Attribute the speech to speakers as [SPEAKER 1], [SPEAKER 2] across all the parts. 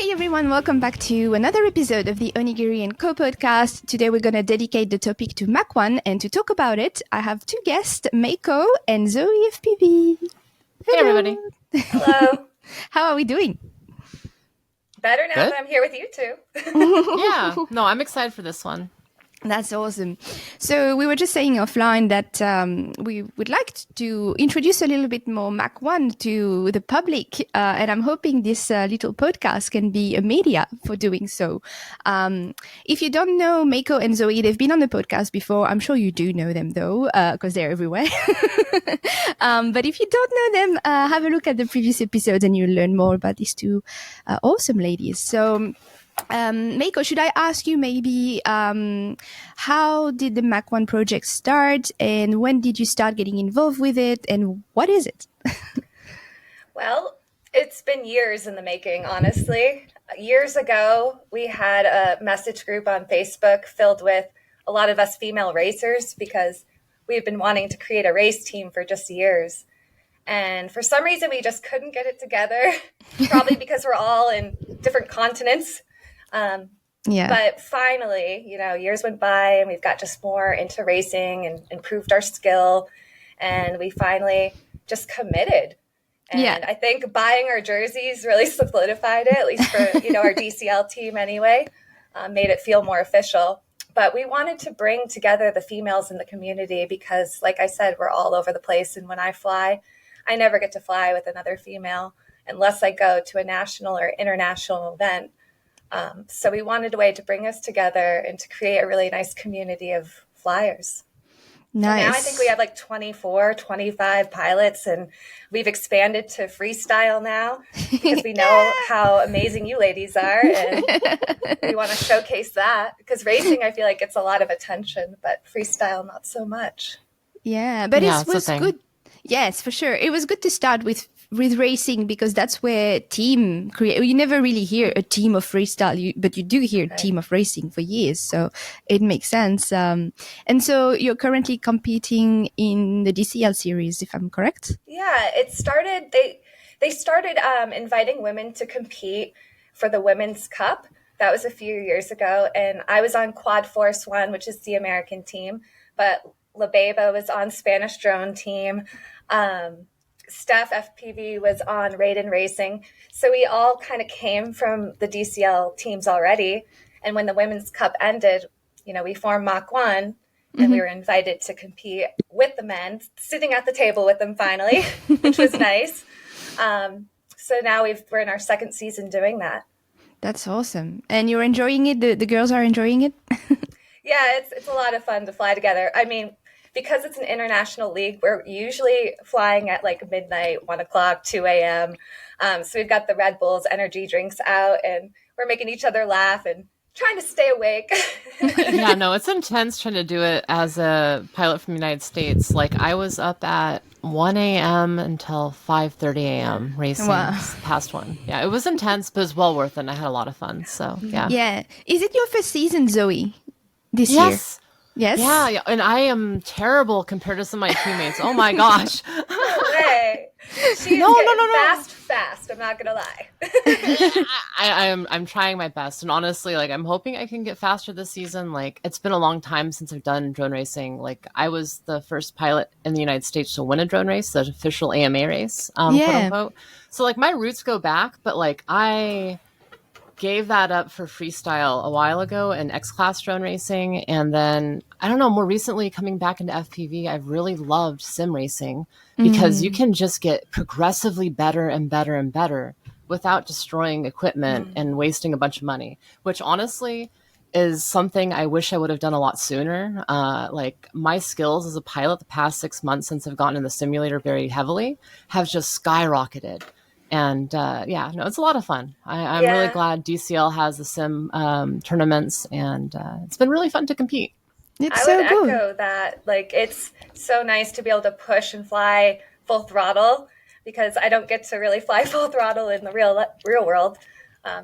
[SPEAKER 1] Hi everyone, welcome back to another episode of the Onigiri and Co podcast. Today we're going to dedicate the topic to Mach One, and to talk about it, I have two guests, Mako and Zoe FPV.
[SPEAKER 2] Hey everybody.
[SPEAKER 3] Hello.
[SPEAKER 1] How are we doing?
[SPEAKER 3] Better now that I'm here with you two.
[SPEAKER 2] Yeah, no, I'm excited for this one.
[SPEAKER 1] That's awesome. So we were just saying offline that we would like to introduce a little bit more Mach One to the public, and I'm hoping this little podcast can be a media for doing so. If you don't know Mako and Zoe, they've been on the podcast before. I'm sure you do know them though, because they're everywhere. But if you don't know them, have a look at the previous episodes and you'll learn more about these two awesome ladies. So Mako, should I ask you maybe how did the Mach One project start, and when did you start getting involved with it, and what is it?
[SPEAKER 3] Well, it's been years in the making, honestly. Years ago, we had a message group on Facebook filled with a lot of us female racers because we've been wanting to create a race team for just years. And for some reason, we just couldn't get it together, probably because we're all in different continents. But finally, years went by and we've got just more into racing and improved our skill. And we finally just committed. And I think buying our jerseys really solidified it, at least for, our DCL team anyway, made it feel more official. But we wanted to bring together the females in the community because, like I said, we're all over the place. And when I fly, I never get to fly with another female unless I go to a national or international event. So we wanted a way to bring us together and to create a really nice community of flyers.
[SPEAKER 1] Nice.
[SPEAKER 3] And now I think we have like 24, 25 pilots, and we've expanded to freestyle now because we know how amazing you ladies are, and we want to showcase that because racing, I feel like, gets a lot of attention, but freestyle, not so much.
[SPEAKER 1] Yeah, but it was good. Yes, for sure. It was good to start with racing because that's where team create. You never really hear a team of freestyle, but you do hear team of racing for years. So it makes sense. And so you're currently competing in the DCL series, if I'm correct?
[SPEAKER 3] Yeah, it started. They started inviting women to compete for the Women's Cup. That was a few years ago, and I was on Quad Force One, which is the American team, but La Beba was on Spanish Drone team. Steph FPV was on Raiden Racing. So we all kind of came from the DCL teams already. And when the Women's Cup ended, we formed Mach One, and we were invited to compete with the men, sitting at the table with them finally, which was nice. So now we're in our second season doing that.
[SPEAKER 1] That's awesome. And you're enjoying it? The girls are enjoying it?
[SPEAKER 3] Yeah, it's a lot of fun to fly together. I mean, because it's an international league, we're usually flying at like midnight, 1 o'clock, 2 a.m. So we've got the Red Bulls energy drinks out, and we're making each other laugh and trying to stay awake.
[SPEAKER 2] Yeah, no, it's intense trying to do it as a pilot from the United States. Like I was up at 1 a.m. until 5:30 a.m. racing past one. Yeah, it was intense, but it was well worth it. And I had a lot of fun. So yeah.
[SPEAKER 1] Yeah. Is it your first season, Zoe, this year? Yes.
[SPEAKER 2] Yeah, and I am terrible compared to some of my teammates. Oh my gosh.
[SPEAKER 3] Hey, she's getting fast. I'm not gonna lie.
[SPEAKER 2] I'm trying my best, and honestly, like I'm hoping I can get faster this season. Like it's been a long time since I've done drone racing. Like I was the first pilot in the United States to win a drone race, the official AMA race, quote unquote. So like my roots go back, but like I gave that up for freestyle a while ago in X-Class drone racing. And then, I don't know, more recently coming back into FPV, I've really loved sim racing because you can just get progressively better and better and better without destroying equipment and wasting a bunch of money, which honestly is something I wish I would have done a lot sooner. Like my skills as a pilot the past 6 months since I've gotten in the simulator very heavily have just skyrocketed. And it's a lot of fun. I'm really glad DCL has the sim tournaments, and it's been really fun to compete.
[SPEAKER 1] It's
[SPEAKER 3] I would echo that. Like, it's so nice to be able to push and fly full throttle because I don't get to really fly full throttle in the real world.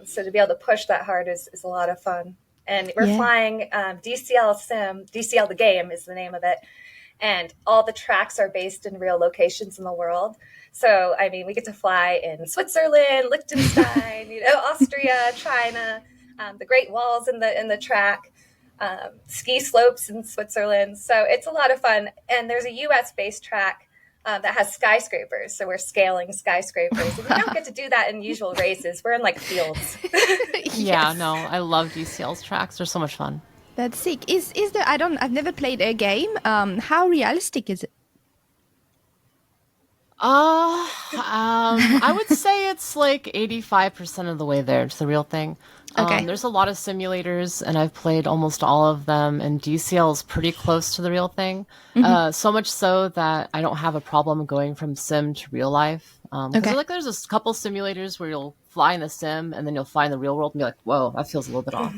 [SPEAKER 3] So to be able to push that hard is a lot of fun. And we're flying DCL Sim. DCL the game is the name of it. And all the tracks are based in real locations in the world. So, I mean, we get to fly in Switzerland, Liechtenstein, Austria, China, the Great Walls in the track, ski slopes in Switzerland. So it's a lot of fun. And there's a US-based track that has skyscrapers. So we're scaling skyscrapers. And we don't get to do that in usual races. We're in like fields.
[SPEAKER 2] Yeah, no, I love DCL's tracks. They're so much fun.
[SPEAKER 1] That's sick. I've never played a game. How realistic is it?
[SPEAKER 2] I would say it's like 85% of the way there to the real thing.
[SPEAKER 1] Okay.
[SPEAKER 2] There's a lot of simulators, and I've played almost all of them, and DCL is pretty close to the real thing. So much so that I don't have a problem going from sim to real life. There's a couple simulators where you'll fly in the sim, and then you'll fly in the real world and be like, whoa, that feels a little bit off.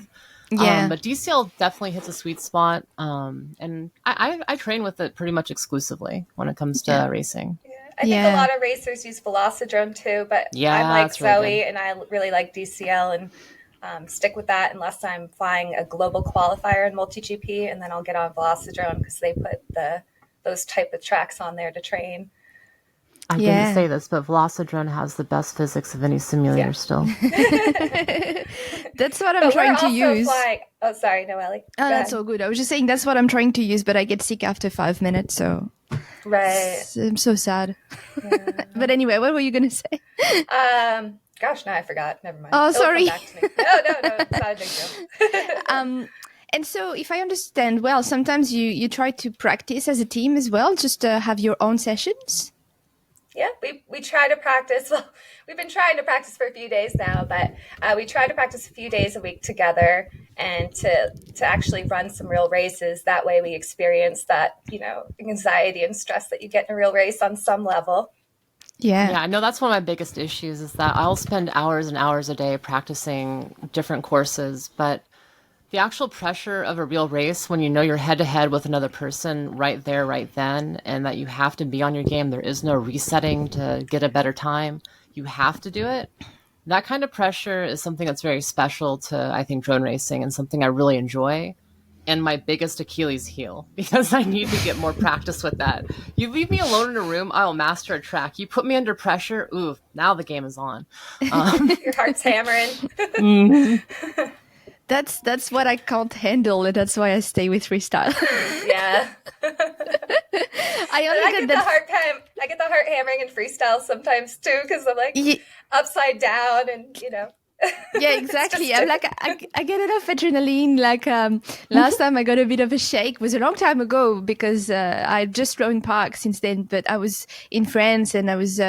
[SPEAKER 1] Yeah.
[SPEAKER 2] But DCL definitely hits a sweet spot. And I train with it pretty much exclusively when it comes to racing.
[SPEAKER 3] I think a lot of racers use Velocidrone too, but I'm like Zoe, really and I really like DCL and stick with that unless I'm flying a global qualifier in multi-GP, and then I'll get on Velocidrone because they put those type of tracks on there to train.
[SPEAKER 2] I didn't say this, but Velocidrone has the best physics of any simulator still.
[SPEAKER 1] That's what I'm trying to use.
[SPEAKER 3] Oh, sorry, Noelle.
[SPEAKER 1] That's all good. I was just saying that's what I'm trying to use, but I get sick after 5 minutes, so...
[SPEAKER 3] Right.
[SPEAKER 1] I'm so sad. Yeah. But anyway, what were you going to say?
[SPEAKER 3] Gosh, no, I forgot. Never mind.
[SPEAKER 1] Oh, sorry.
[SPEAKER 3] No, it's not a big deal.
[SPEAKER 1] And so if I understand well, sometimes you try to practice as a team as well, just to have your own sessions?
[SPEAKER 3] Yeah, we try to practice. Well, we've been trying to practice for a few days now, but we try to practice a few days a week together and to actually run some real races. That way we experience that, anxiety and stress that you get in a real race on some level.
[SPEAKER 2] Yeah, I know that's one of my biggest issues is that I'll spend hours and hours a day practicing different courses, but the actual pressure of a real race when you know you're head to head with another person right there, right then, and that you have to be on your game, there is no resetting to get a better time. You have to do it. That kind of pressure is something that's very special to, I think, drone racing and something I really enjoy. And my biggest Achilles heel, because I need to get more practice with that. You leave me alone in a room, I will master a track. You put me under pressure, ooh, now the game is on.
[SPEAKER 3] Your heart's hammering.
[SPEAKER 2] Mm-hmm.
[SPEAKER 1] That's what I can't handle, and that's why I stay with freestyle.
[SPEAKER 3] Yeah. I get the heart hammering in freestyle sometimes too, because I'm like upside down and
[SPEAKER 1] Yeah, exactly. I'm like, I get enough adrenaline. Like last time I got a bit of a shake, was a long time ago because I just rode park since then, but I was in France and I was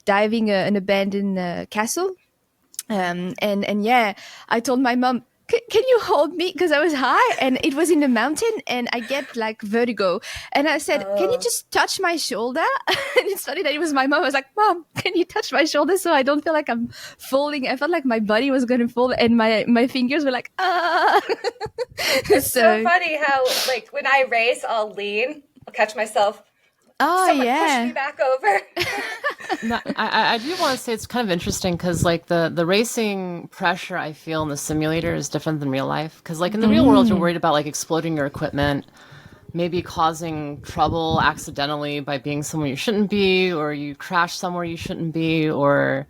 [SPEAKER 1] diving an abandoned castle. And I told my mom, can you hold me? Because I was high and it was in the mountain and I get like vertigo. And I said, can you just touch my shoulder? And it's funny that it was my mom. I was like, Mom, can you touch my shoulder so I don't feel like I'm falling? I felt like my body was going to fall and my fingers were like, ah.
[SPEAKER 3] It's so funny how like when I race, I'll lean, I'll catch myself.
[SPEAKER 1] Oh,
[SPEAKER 3] someone push me back over.
[SPEAKER 2] No, I do want to say it's kind of interesting because like the racing pressure I feel in the simulator is different than real life. Because like in the real world, you're worried about like exploding your equipment, maybe causing trouble accidentally by being somewhere you shouldn't be, or you crash somewhere you shouldn't be, or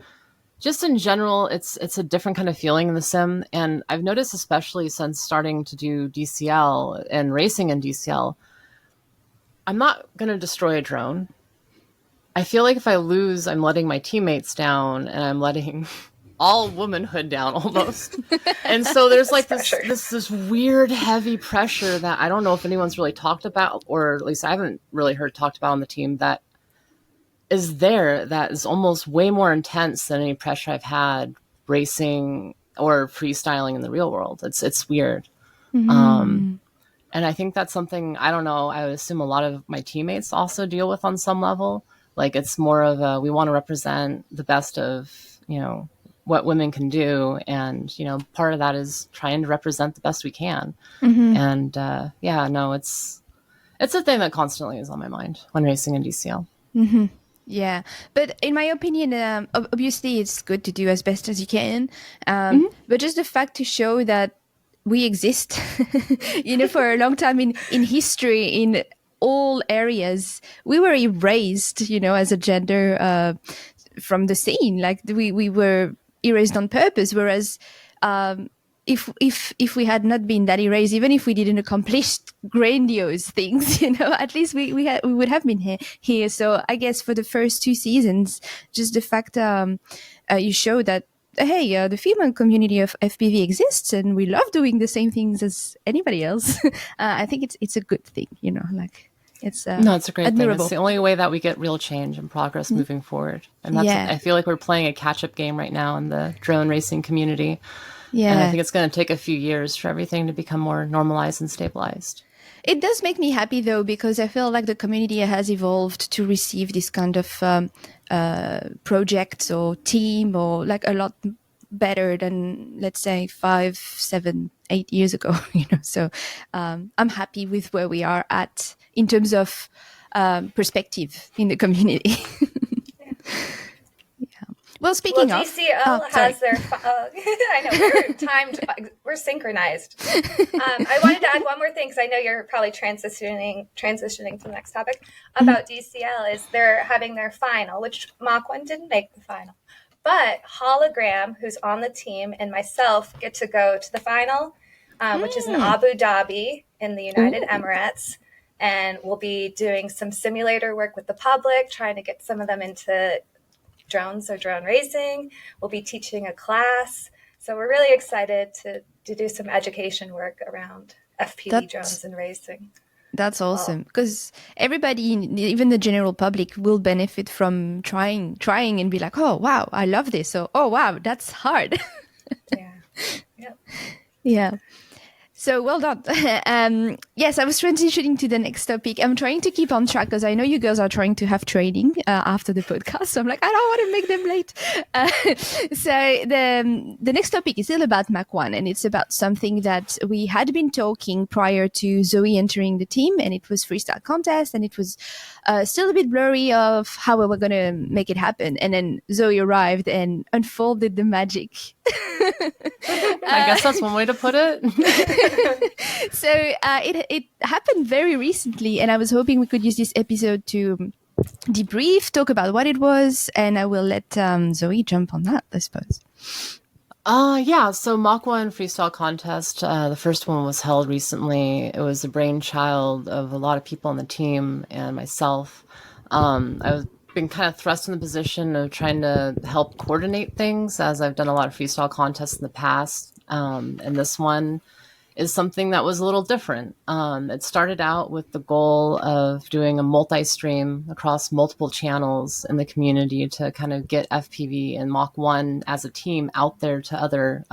[SPEAKER 2] just in general, it's a different kind of feeling in the sim. And I've noticed, especially since starting to do DCL and racing in DCL, I'm not going to destroy a drone. I feel like if I lose, I'm letting my teammates down and I'm letting all womanhood down almost. And so there's like this weird heavy pressure that I don't know if anyone's really talked about, or at least I haven't really heard talked about on the team, that is there, that is almost way more intense than any pressure I've had racing or freestyling in the real world. It's weird. Mm-hmm. And I think that's something, I don't know, I would assume a lot of my teammates also deal with on some level. Like it's more of we want to represent the best of, what women can do. And, part of that is trying to represent the best we can. Mm-hmm. And it's a thing that constantly is on my mind when racing in DCL.
[SPEAKER 1] Mm-hmm. Yeah. But in my opinion, obviously it's good to do as best as you can. But just the fact to show that we exist, for a long time in history, in all areas, we were erased, as a gender from the scene. Like we were erased on purpose. Whereas if we had not been that erased, even if we didn't accomplish grandiose things, at least we would have been here. So I guess for the first 2 seasons, just the fact you show that, hey, the female community of FPV exists, and we love doing the same things as anybody else. I think it's a good thing, it's
[SPEAKER 2] it's a great
[SPEAKER 1] admirable
[SPEAKER 2] thing. It's the only way that we get real change and progress moving forward. And that's I feel like we're playing a catch-up game right now in the drone racing community. Yeah. And I think it's going to take a few years for everything to become more normalized and stabilized.
[SPEAKER 1] It does make me happy, though, because I feel like the community has evolved to receive this kind of project or team, or like a lot better than, let's say, 5, 7, 8 years ago. So I'm happy with where we are at in terms of perspective in the community. Well, speaking of,
[SPEAKER 3] DCL has their. I know we're synchronized. I wanted to add one more thing, because I know you're probably transitioning to the next topic about DCL. Is they're having their final, which Mach One didn't make the final, but Hologram, who's on the team, and myself get to go to the final, which is in Abu Dhabi in the United Emirates. And we'll be doing some simulator work with the public, trying to get some of them into drones or drone racing. We'll be teaching a class. So we're really excited to do some education work around FPV drones and racing.
[SPEAKER 1] That's awesome, because everybody, even the general public, will benefit from trying and be like, oh, wow, I love this. So, oh, wow, that's hard.
[SPEAKER 3] Yeah. Yep.
[SPEAKER 1] Yeah. So well done. Yes, I was transitioning to the next topic. I'm trying to keep on track, because I know you girls are trying to have training after the podcast. So I'm like, I don't want to make them late. So the next topic is still about Mach One, and it's about something that we had been talking prior to Zoe entering the team, and it was freestyle contest, and it was still a bit blurry of how we were going to make it happen. And then Zoe arrived and unfolded the magic.
[SPEAKER 2] I guess that's one way to put it.
[SPEAKER 1] So it happened very recently, and I was hoping we could use this episode to debrief, talk about what it was, and I will let Zoe jump on that, I suppose.
[SPEAKER 2] So Mach One freestyle contest, the first one was held recently. It was a brainchild of a lot of people on the team and myself. I've been kind of thrust in the position of trying to help coordinate things, as I've done a lot of freestyle contests in the past. And this one is something that was a little different. It started out with the goal of doing a multi-stream across multiple channels in the community to kind of get FPV and Mach One as a team out there to other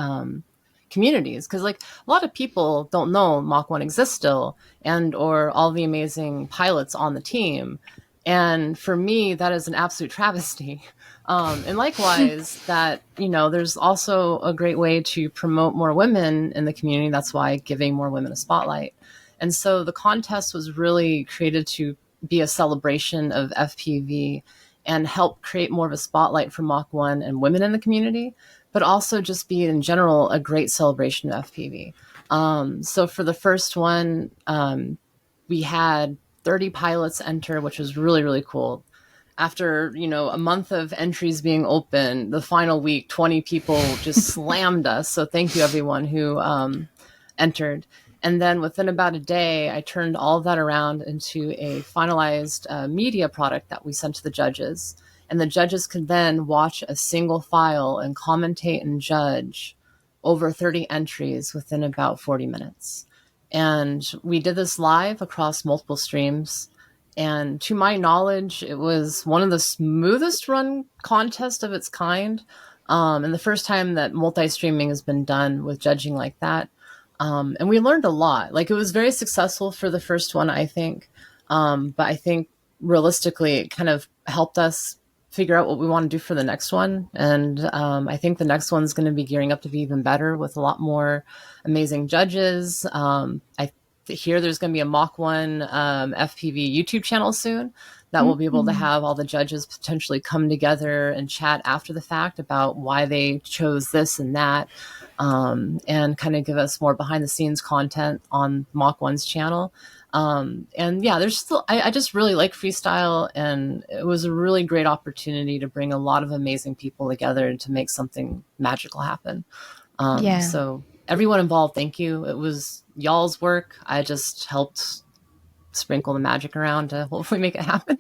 [SPEAKER 2] communities. Because like a lot of people don't know Mach One exists still, and or all the amazing pilots on the team. And for me, that is an absolute travesty. And likewise, that, there's also a great way to promote more women in the community. That's why giving more women a spotlight. And so the contest was really created to be a celebration of FPV and help create more of a spotlight for Mach One and women in the community, but also just be in general a great celebration of FPV. So for the first one, we had 30 pilots enter, which was really, really cool. After, a month of entries being open, the final week, 20 people just slammed us. So thank you, everyone who entered. And then within about a day, I turned all of that around into a finalized media product that we sent to the judges. And the judges could then watch a single file and commentate and judge over 30 entries within about 40 minutes. And we did this live across multiple streams. And to my knowledge, it was one of the smoothest run contests of its kind. And the first time that multi-streaming has been done with judging like that. And we learned a lot. Like, it was very successful for the first one, I think. But I think realistically, it kind of helped us figure out what we want to do for the next one. And I think the next one's going to be gearing up to be even better with a lot more amazing judges. I hear there's going to be a Mach One FPV YouTube channel soon. that we'll be able to have all the judges potentially come together and chat after the fact about why they chose this and that, and kind of give us more behind the scenes content on Mach One's channel. And yeah, there's still, I just really like freestyle, and it was a really great opportunity to bring a lot of amazing people together to make something magical happen. So everyone involved, thank you. It was y'all's work. I just helped sprinkle the magic around to hopefully make it happen.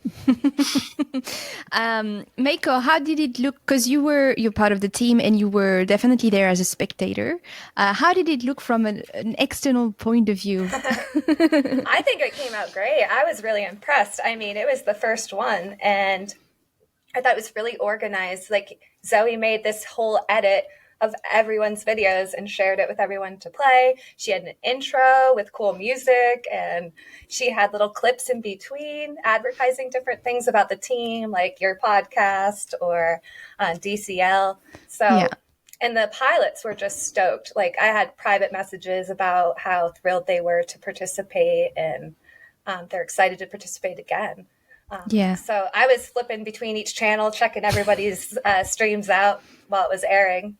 [SPEAKER 1] Mako, how did it look? Because you're part of the team and you were definitely there as a spectator. How did it look from an external point of view?
[SPEAKER 3] I think it came out great. I was really impressed. I mean, it was the first one, and I thought it was really organized. Like, Zoe made this whole edit of everyone's videos and shared it with everyone to play. She had an intro with cool music, and she had little clips in between advertising different things about the team, like your podcast or DCL. So, and the pilots were just stoked. Like, I had private messages about how thrilled they were to participate, and they're excited to participate again. So I was flipping between each channel, checking everybody's streams out while it was airing.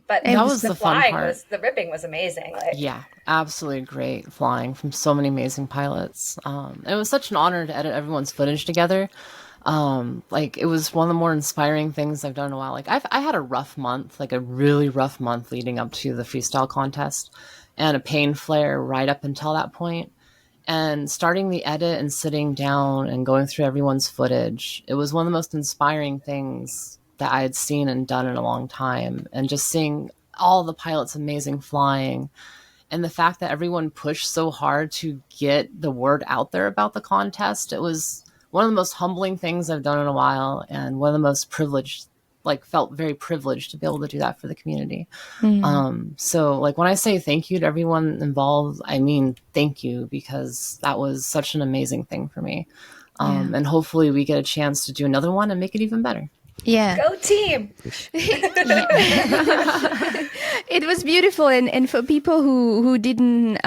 [SPEAKER 3] But
[SPEAKER 2] that was the fun part.
[SPEAKER 3] The ripping was amazing.
[SPEAKER 2] Yeah, absolutely great flying from so many amazing pilots. It was such an honor to edit everyone's footage together. Like, it was one of the more inspiring things I've done in a while. Like, I had a rough month, like a really rough month leading up to the freestyle contest, and a pain flare right up until that point. And starting the edit and sitting down and going through everyone's footage, it was one of the most inspiring things that I had seen and done in a long time. And just seeing all the pilots amazing flying, and the fact that everyone pushed so hard to get the word out there about the contest, it was one of the most humbling things I've done in a while, and one of the most privileged, like, felt very privileged to be able to do that for the community. So, like, when I say thank you to everyone involved, I mean thank you, because that was such an amazing thing for me. And hopefully we get a chance to do another one and make it even better.
[SPEAKER 3] Go team.
[SPEAKER 1] It was beautiful, and for people who didn't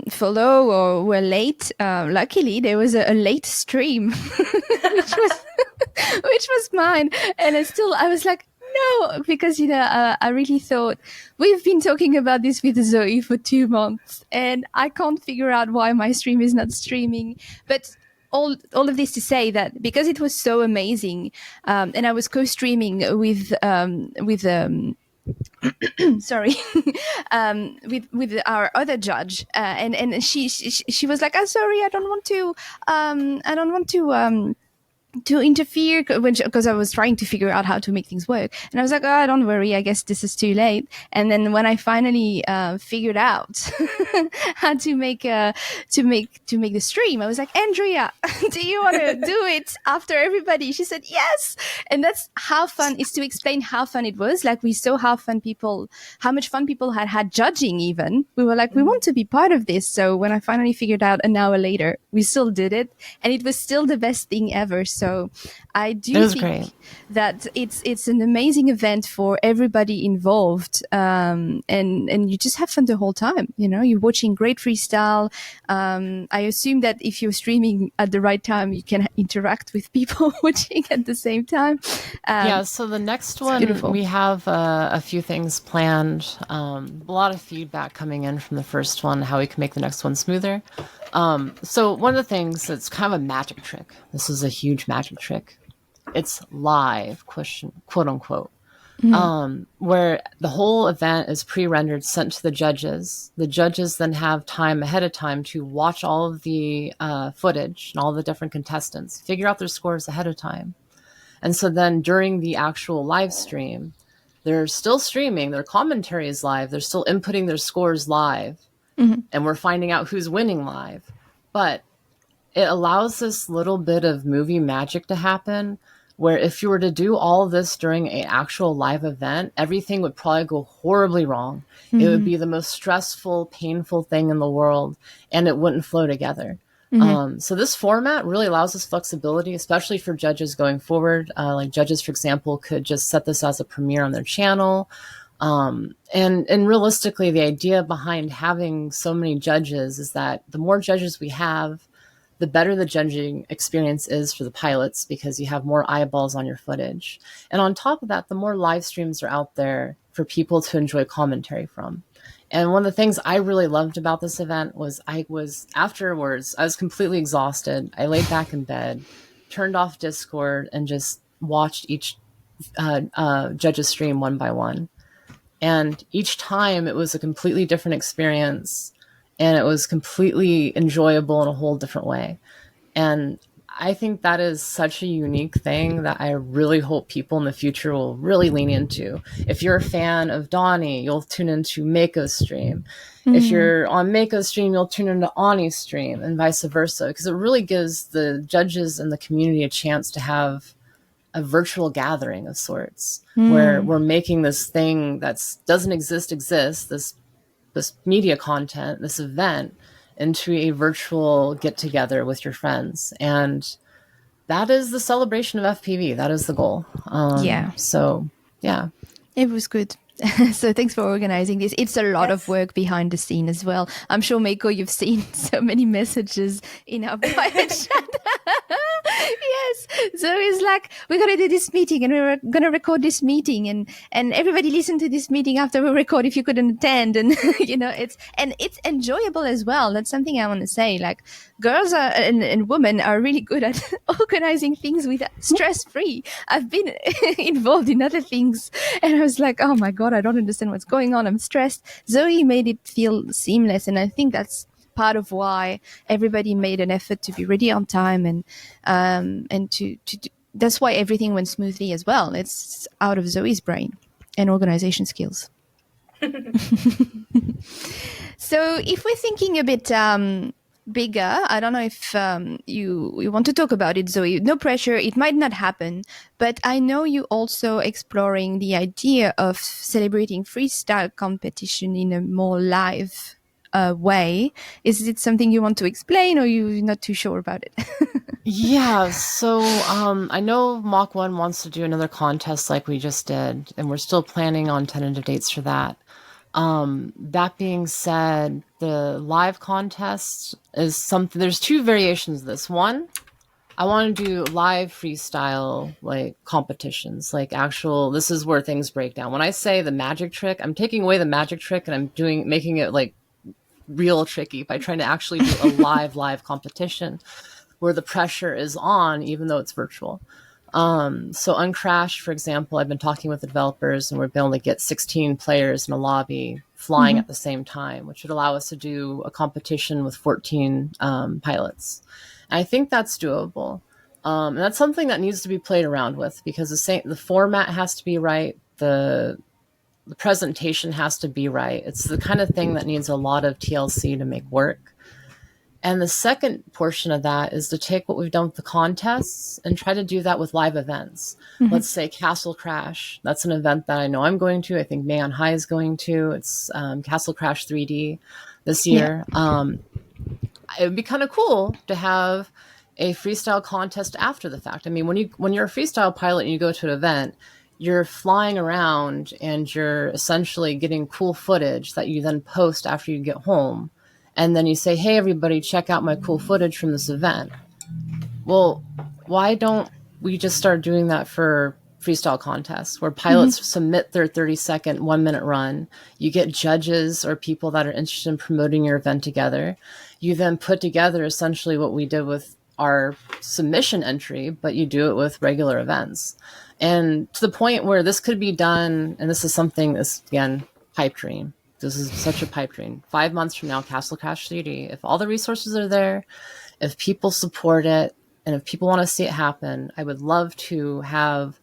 [SPEAKER 1] follow or were late, luckily there was a late stream which was mine, and I was like, no, because I really thought, we've been talking about this with Zoe for 2 months, and I can't figure out why my stream is not streaming. But all of this to say that because it was so amazing, and I was co-streaming with sorry, with our other judge, and she was like, "I'm sorry, I don't want to interfere," because I was trying to figure out how to make things work. And I was like, "Oh, don't worry, I guess this is too late." And then when I finally figured out how to make the stream, I was like, "Andrea, do you want to do it after everybody?" She said yes. And that's how fun is to explain how fun it was. Like, we saw how much fun people had judging. Even we were like, we want to be part of this. So when I finally figured out an hour later, we still did it, and it was still the best thing ever. So I do think that it's an amazing event for everybody involved, and you just have fun the whole time. You're watching great freestyle. I assume that if you're streaming at the right time, you can interact with people watching at the same time.
[SPEAKER 2] So the next one, we have a few things planned. A lot of feedback coming in from the first one, how we can make the next one smoother. So one of the things that's kind of a magic trick. This is a huge magic trick. It's live, quote unquote, where the whole event is pre-rendered, sent to the judges. The judges then have time ahead of time to watch all of the footage and all the different contestants, figure out their scores ahead of time. And so then during the actual live stream, they're still streaming, their commentary is live, they're still inputting their scores live, and we're finding out who's winning live. But it allows this little bit of movie magic to happen, where if you were to do all this during an actual live event, everything would probably go horribly wrong. It would be the most stressful, painful thing in the world, and it wouldn't flow together. So this format really allows us flexibility, especially for judges going forward. Like, judges, for example, could just set this as a premiere on their channel. And realistically, the idea behind having so many judges is that the more judges we have, the better the judging experience is for the pilots, because you have more eyeballs on your footage. And on top of that, the more live streams are out there for people to enjoy commentary from. And one of the things I really loved about this event was afterwards, I was completely exhausted. I laid back in bed, turned off Discord, and just watched each judge's stream one by one. And each time it was a completely different experience, and it was completely enjoyable in a whole different way. And I think that is such a unique thing that I really hope people in the future will really lean into. If you're a fan of Donnie, you'll tune into Mako's stream. Mm-hmm. If you're on Mako's stream, you'll tune into Ani's stream, and vice versa, because it really gives the judges and the community a chance to have a virtual gathering of sorts, where we're making this thing that doesn't exist, this media content, this event, into a virtual get together with your friends. And that is the celebration of FPV. That is the goal. So yeah,
[SPEAKER 1] it was good. So thanks for organizing this. It's a lot of work behind the scene as well. I'm sure, Mako, you've seen so many messages in our private chat. Yes. So it's like, we're going to do this meeting, and we're going to record this meeting, and everybody listen to this meeting after we record if you couldn't attend. And, it's enjoyable as well. That's something I want to say. Like, girls and women are really good at organizing things with stress-free. I've been involved in other things, and I was like, oh my God, I don't understand what's going on. I'm stressed. Zoe made it feel seamless. And I think that's part of why everybody made an effort to be ready on time, and to that's why everything went smoothly as well. It's out of Zoe's brain and organization skills. So if we're thinking a bit bigger, I don't know if you want to talk about it, Zoe. No pressure, it might not happen, but I know you also exploring the idea of celebrating freestyle competition in a more live way. Is it something you want to explain, or you're not too sure about it?
[SPEAKER 2] Yeah, so I know Mach One wants to do another contest like we just did, and we're still planning on tentative dates for that. That being said, the live contest is something, there's two variations of this. One, I want to do live freestyle, like competitions, like actual, this is where things break down. When I say the magic trick, I'm taking away the magic trick, and I'm making it like real tricky by trying to actually do a live competition where the pressure is on, even though it's virtual. So Uncrashed, for example, I've been talking with the developers, and we're able to get 16 players in a lobby flying at the same time, which would allow us to do a competition with 14 pilots. And I think that's doable. And that's something that needs to be played around with, because the format has to be right. The presentation has to be right. It's the kind of thing that needs a lot of TLC to make work. And the second portion of that is to take what we've done with the contests and try to do that with live events. Let's say Castle Crash. That's an event that I know I'm going to. I think Maionhigh is going to. It's Castle Crash 3D this year. Yeah. It would be kind of cool to have a freestyle contest after the fact. I mean, when you're a freestyle pilot and you go to an event, you're flying around and you're essentially getting cool footage that you then post after you get home. And then you say, hey, everybody, check out my cool footage from this event. Well, why don't we just start doing that for freestyle contests where pilots submit their 30-second, 1-minute run? You get judges or people that are interested in promoting your event together. You then put together essentially what we did with our submission entry, but you do it with regular events. And to the point where this could be done, and this is something that's, again, pipe dream. This is such a pipe dream. 5 months from now, Castle Crash 3D, if all the resources are there, if people support it, and if people want to see it happen, I would love to have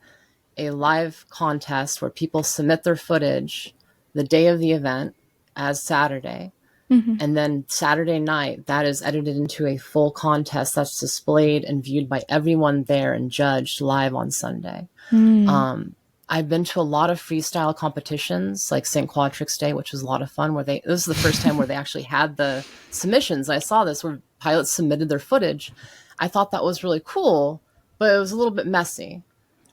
[SPEAKER 2] a live contest where people submit their footage the day of the event as Saturday. And then Saturday night, that is edited into a full contest that's displayed and viewed by everyone there and judged live on Sunday. I've been to a lot of freestyle competitions, like St. Quatrix Day, which was a lot of fun, this is the first time where they actually had the submissions. I saw this where pilots submitted their footage. I thought that was really cool, but it was a little bit messy.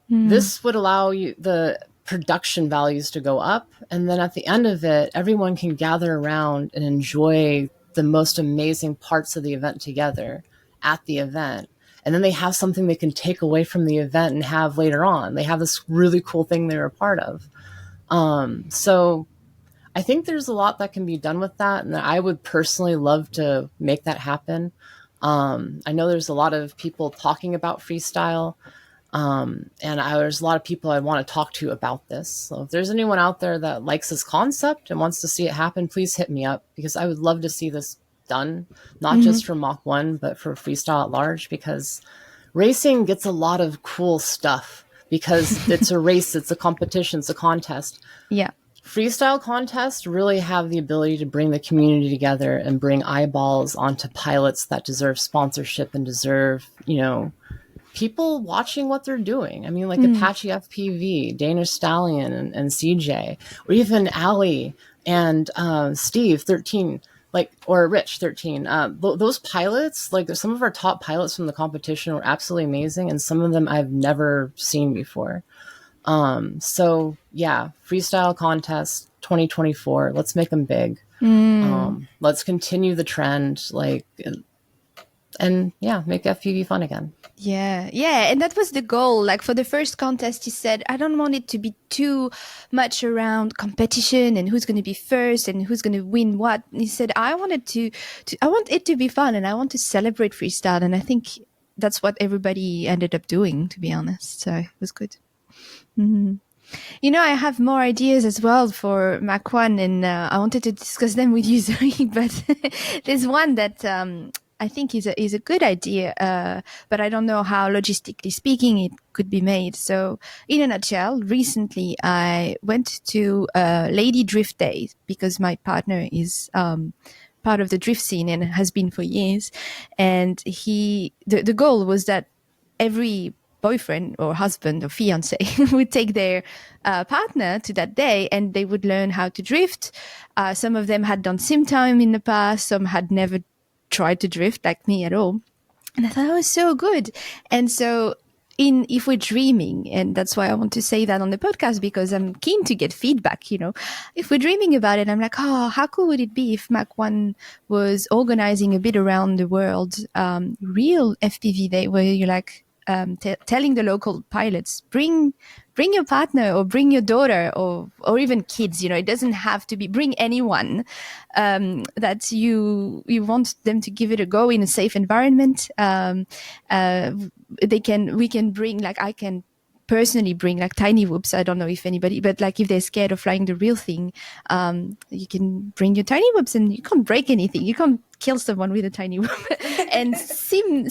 [SPEAKER 2] This would allow you the production values to go up. And then at the end of it, everyone can gather around and enjoy the most amazing parts of the event together. at the event. And then they have something they can take away from the event and have later on. They have this really cool thing they were a part of. So I think there's a lot that can be done with that. And I would personally love to make that happen. I know there's a lot of people talking about freestyle. And there's a lot of people I want to talk to about this. So if there's anyone out there that likes this concept and wants to see it happen, please hit me up, because I would love to see this done, not just for Mach One, but for freestyle at large, because racing gets a lot of cool stuff because it's a race, it's a competition, it's a contest.
[SPEAKER 1] Yeah.
[SPEAKER 2] Freestyle contests really have the ability to bring the community together and bring eyeballs onto pilots that deserve sponsorship and deserve, people watching what they're doing. I mean, like Apache FPV, Danish Stallion and CJ, or even Ali and Steve 13, or Rich 13. Those pilots, some of our top pilots from the competition were absolutely amazing, and some of them I've never seen before. So yeah, freestyle contest 2024. Let's make them big. Let's continue the trend, and yeah, make FPV fun again.
[SPEAKER 1] Yeah. And that was the goal. Like for the first contest, he said, I don't want it to be too much around competition and who's going to be first and who's going to win what. And he said, I want it to be fun, and I want to celebrate freestyle. And I think that's what everybody ended up doing, to be honest. So it was good. I have more ideas as well for Mach One, and I wanted to discuss them with you, Zoe, but there's one that I think is a good idea, but I don't know how logistically speaking it could be made. So in a nutshell, recently I went to Lady Drift Day because my partner is part of the drift scene and has been for years. And the goal was that every boyfriend or husband or fiance would take their partner to that day, and they would learn how to drift. Some of them had done sim time in the past. Some had never tried to drift like me at all. And I thought that was so good. And so if we're dreaming, and that's why I want to say that on the podcast, because I'm keen to get feedback, if we're dreaming about it, I'm like, how cool would it be if Mach One was organizing a bit around the world, real FPV day where you're like, telling the local pilots, bring your partner or bring your daughter or even kids, it doesn't have to be, bring anyone that you want them to give it a go in a safe environment. We can bring, I can personally bring tiny whoops. I don't know if anybody, but if they're scared of flying the real thing, you can bring your tiny whoops, and you can't break anything. You can't kill someone with a tiny whoop. And sim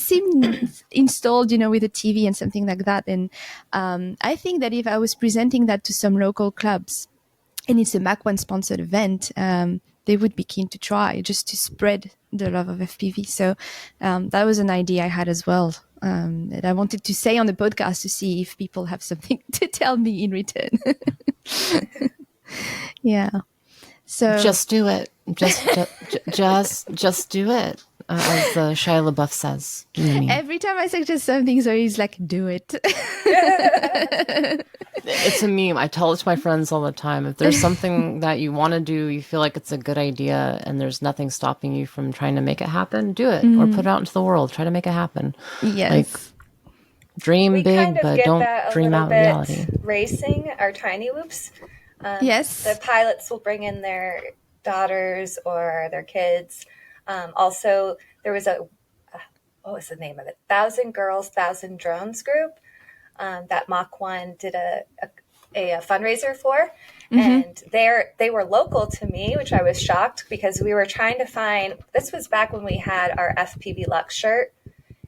[SPEAKER 1] installed, with a TV and something like that. And I think that if I was presenting that to some local clubs, and it's a Mach One sponsored event, they would be keen to try, just to spread the love of FPV. So that was an idea I had as well. That I wanted to say on the podcast to see if people have something to tell me in return. Yeah. So
[SPEAKER 2] just do it. Just do it. As Shia LaBeouf says.
[SPEAKER 1] Every time I suggest something, so he's like, do it.
[SPEAKER 2] It's a meme. I tell it to my friends all the time. If there's something that you want to do, you feel like it's a good idea, and there's nothing stopping you from trying to make it happen, do it. Or put it out into the world. Try to make it happen.
[SPEAKER 1] Yes.
[SPEAKER 2] Dream big, but don't dream out reality.
[SPEAKER 3] Racing our tiny whoops.
[SPEAKER 1] Yes.
[SPEAKER 3] The pilots will bring in their daughters or their kids. Also, there was what was the name of it? 1,000 Girls, 1,000 Drones group that Mach One did a fundraiser for. And they were local to me, which I was shocked, because we were trying to find, this was back when we had our FPV Lux shirt,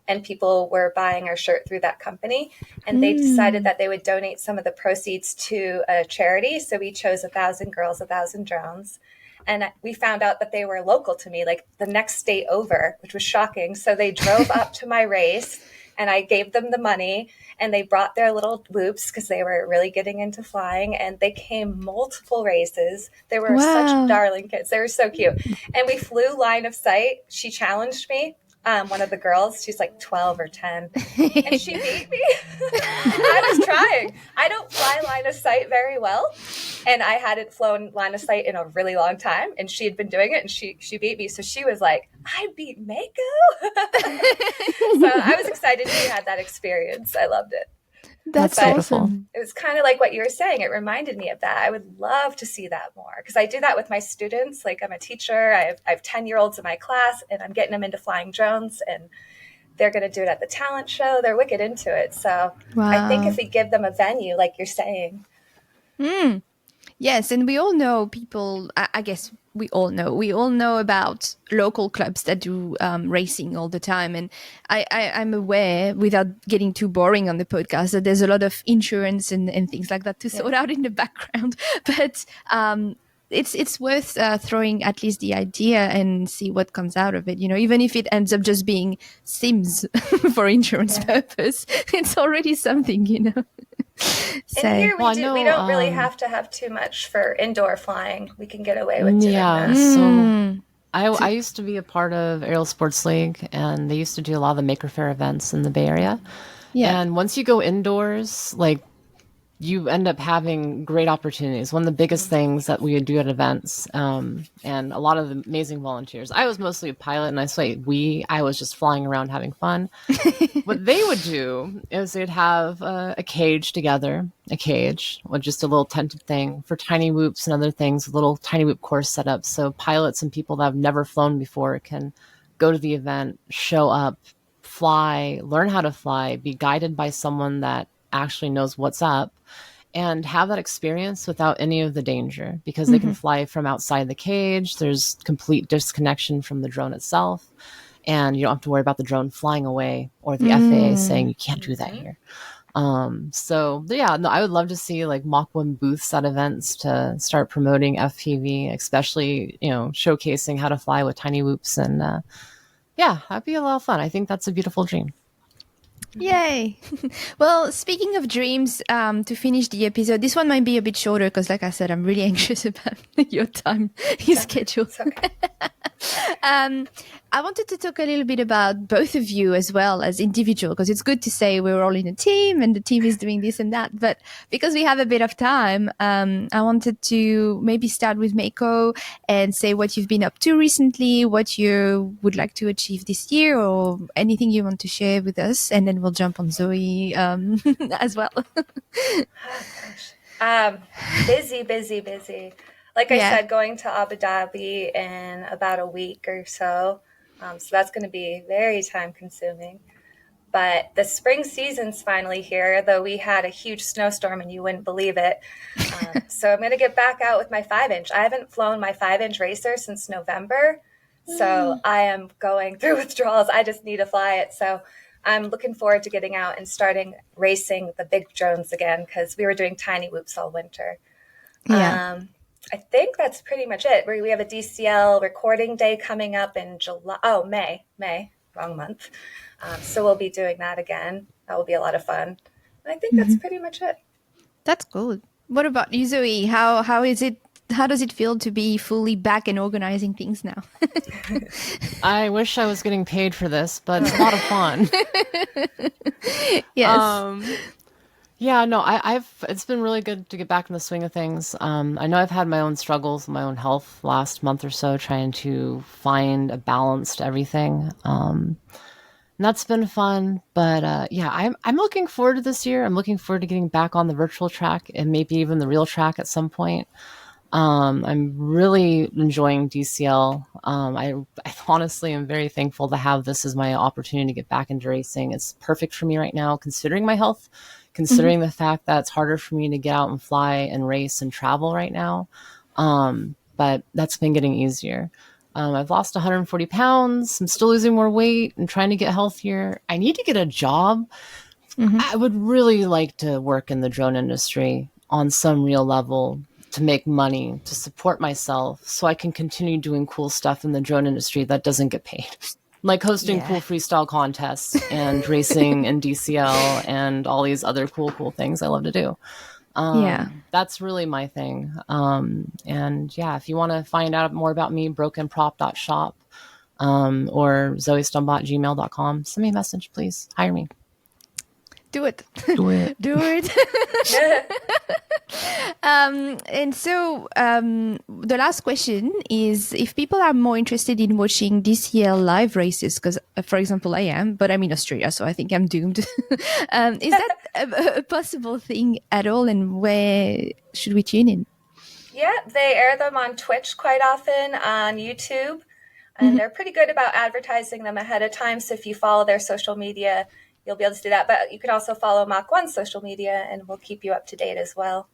[SPEAKER 3] and people were buying our shirt through that company. And they decided that they would donate some of the proceeds to a charity. So we chose 1,000 Girls, 1,000 Drones. And we found out that they were local to me, the next state over, which was shocking. So they drove up to my race, and I gave them the money, and they brought their little whoops because they were really getting into flying, and they came multiple races. They were such darling kids. They were so cute. And we flew line of sight. She challenged me. one of the girls. She's like 12 or 10, and she beat me. I was trying. I don't fly line of sight very well, and I hadn't flown line of sight in a really long time, and she had been doing it, and she beat me. So she was like, I beat Mako. So I was excited she had that experience. I loved it.
[SPEAKER 1] That's awesome.
[SPEAKER 3] It was kind of like what you were saying. It reminded me of that. I would love to see that more, because I do that with my students. Like, I'm a teacher. I have 10-year-olds in my class, and I'm getting them into flying drones, and they're going to do it at the talent show. They're wicked into it. So I think if we give them a venue, like you're saying.
[SPEAKER 1] Yes, and we all know people, I guess we all know about local clubs that do racing all the time. And I'm aware, without getting too boring on the podcast, that there's a lot of insurance and things like that to sort out in the background. But it's worth throwing at least the idea and see what comes out of it. You know, even if it ends up just being Sims for insurance purpose, it's already something, you know.
[SPEAKER 3] So, and here we don't really have to have too much for indoor flying. We can get away with doing that.
[SPEAKER 2] So I used to be a part of Aerial Sports League, and they used to do a lot of the Maker Faire events in the Bay Area. Yeah. And once you go indoors, like, you end up having great opportunities. One of the biggest things that we would do at events, and a lot of the amazing volunteers. I was mostly a pilot, and I was just flying around having fun. What they would do is they'd have a cage together, with just a little tented thing for tiny whoops and other things, a little tiny whoop course set up. So pilots and people that have never flown before can go to the event, show up, fly, learn how to fly, be guided by someone that actually knows what's up, and have that experience without any of the danger, because they can fly from outside the cage. There's complete disconnection from the drone itself, and you don't have to worry about the drone flying away or the FAA saying you can't do that here. So yeah, no, I would love to see like Mach One booths at events to start promoting FPV, especially, you know, showcasing how to fly with tiny whoops, and yeah, that'd be a lot of fun. I think that's a beautiful dream.
[SPEAKER 1] Yay. Well, speaking of dreams, to finish the episode, this one might be a bit shorter because, like I said, I'm really anxious about your time, your schedule.
[SPEAKER 3] Okay.
[SPEAKER 1] I wanted to talk a little bit about both of you as well as individual, because it's good to say we're all in a team and the team is doing this and that. But because we have a bit of time, I wanted to maybe start with Mako and say what you've been up to recently, what you would like to achieve this year, or anything you want to share with us. And then we'll jump on Zoe as well.
[SPEAKER 3] Busy. Like I said, going to Abu Dhabi in about a week or so. So that's going to be very time consuming. But the spring season's finally here, though we had a huge snowstorm and you wouldn't believe it. So I'm going to get back out with my 5-inch. I haven't flown my 5-inch racer since November. So I am going through withdrawals. I just need to fly it. So I'm looking forward to getting out and starting racing the big drones again, because we were doing tiny whoops all winter. Yeah. I think that's pretty much it. We have a DCL recording day coming up in May, wrong month. So we'll be doing that again. That will be a lot of fun. And I think that's pretty much it.
[SPEAKER 1] That's good. What about you, Zoe? How is it? How does it feel to be fully back and organizing things now?
[SPEAKER 2] I wish I was getting paid for this, but it's a lot of fun.
[SPEAKER 1] Yes.
[SPEAKER 2] Yeah, no, it's been really good to get back in the swing of things. I know I've had my own struggles, my own health last month or so, trying to find a balance to everything. And that's been fun. But yeah, I'm looking forward to this year. I'm looking forward to getting back on the virtual track and maybe even the real track at some point. I'm really enjoying DCL. I honestly am very thankful to have this as my opportunity to get back into racing. It's perfect for me right now, considering my health, considering the fact that it's harder for me to get out and fly and race and travel right now. But that's been getting easier. I've lost 140 pounds. I'm still losing more weight and trying to get healthier. I need to get a job. I would really like to work in the drone industry on some real level, to make money, to support myself, so I can continue doing cool stuff in the drone industry that doesn't get paid. Like hosting cool freestyle contests and racing and DCL and all these other cool things I love to do. That's really my thing. And yeah, if you want to find out more about me, brokenprop.shop. or zoestumbot@gmail.com. Send me a message, please. Hire me.
[SPEAKER 1] Do it.
[SPEAKER 2] Do it.
[SPEAKER 1] Do it. And so the last question is, if people are more interested in watching DCL live races, because for example I am, but I'm in Australia, so I think I'm doomed. Is that a possible thing at all, and where should we tune in?
[SPEAKER 3] Yeah, they air them on Twitch quite often, on YouTube, and they're pretty good about advertising them ahead of time. So if you follow their social media, you'll be able to do that. But you can also follow Mach One's social media, and we'll keep you up to date as well.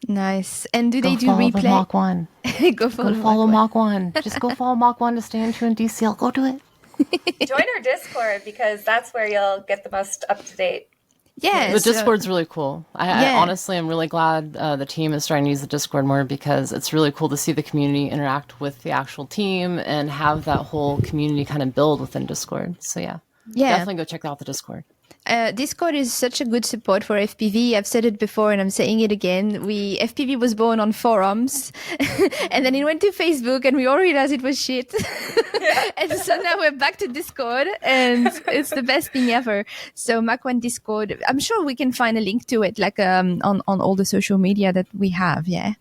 [SPEAKER 1] Nice. And do they do
[SPEAKER 2] follow
[SPEAKER 1] replay?
[SPEAKER 2] The Mach One.
[SPEAKER 1] Go follow
[SPEAKER 2] Mach One. Just go follow Mach One to stay in tune DCL. Go do it.
[SPEAKER 3] Join our Discord, because that's where you'll get the most up to date.
[SPEAKER 1] Yeah,
[SPEAKER 2] the Discord's really cool. I honestly am really glad the team is starting to use the Discord more, because it's really cool to see the community interact with the actual team and have that whole community kind of build within Discord. So yeah, definitely go check out the Discord.
[SPEAKER 1] Discord is such a good support for FPV. I've said it before and I'm saying it again. FPV was born on forums and then it went to Facebook and we all realized it was shit. And so now we're back to Discord and it's the best thing ever. So Mach One Discord, I'm sure we can find a link to it, like on all the social media that we have. Yeah.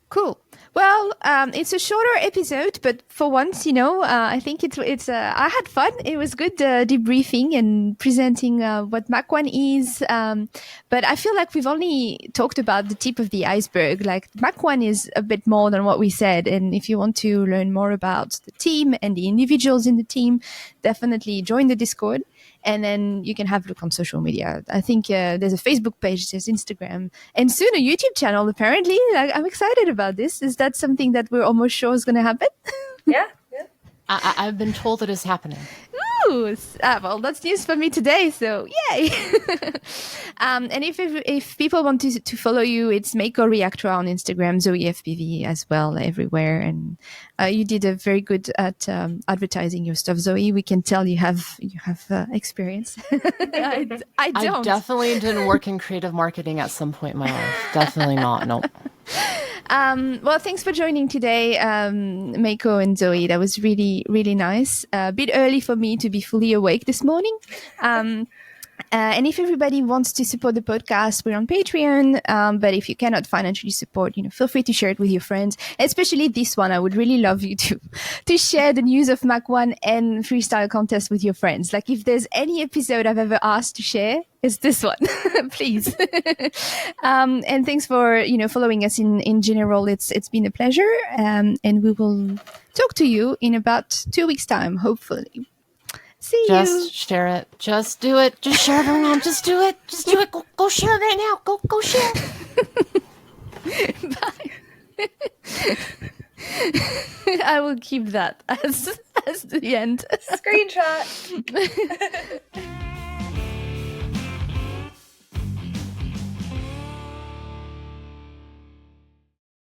[SPEAKER 1] Cool. Well, it's a shorter episode, but for once, I think it's. I had fun. It was good debriefing and presenting what Mach One is. But I feel like we've only talked about the tip of the iceberg. Like Mach One is a bit more than what we said. And if you want to learn more about the team and the individuals in the team, definitely join the Discord. And then you can have a look on social media. I think there's a Facebook page, there's Instagram, and soon a YouTube channel, apparently. I'm excited about this. Is that something that we're almost sure is going to happen?
[SPEAKER 3] Yeah.
[SPEAKER 2] I've been told it is happening.
[SPEAKER 1] Ooh, well, that's news for me today, so yay! And if people want to follow you, it's Mako Reactor on Instagram, Zoe FPV as well, everywhere. And you did a very good at advertising your stuff, Zoe. We can tell you have experience. I don't.
[SPEAKER 2] I definitely didn't work in creative marketing at some point in my life. Definitely not. Nope.
[SPEAKER 1] Well, thanks for joining today, Mako and Zoe. That was really, really nice. A bit early for me to be fully awake this morning. And if everybody wants to support the podcast, we're on Patreon. But if you cannot financially support, feel free to share it with your friends, especially this one. I would really love you to share the news of Mach One and freestyle contest with your friends. Like if there's any episode I've ever asked to share, it's this one, please. And thanks for, following us in general. It's been a pleasure. And we will talk to you in about 2 weeks' time, hopefully. See you.
[SPEAKER 2] Just share it. Just do it. Just share it around. Just do it. Just do it. Go share it right now. Go share it.
[SPEAKER 1] Bye. I will keep that as the end.
[SPEAKER 3] Screenshot.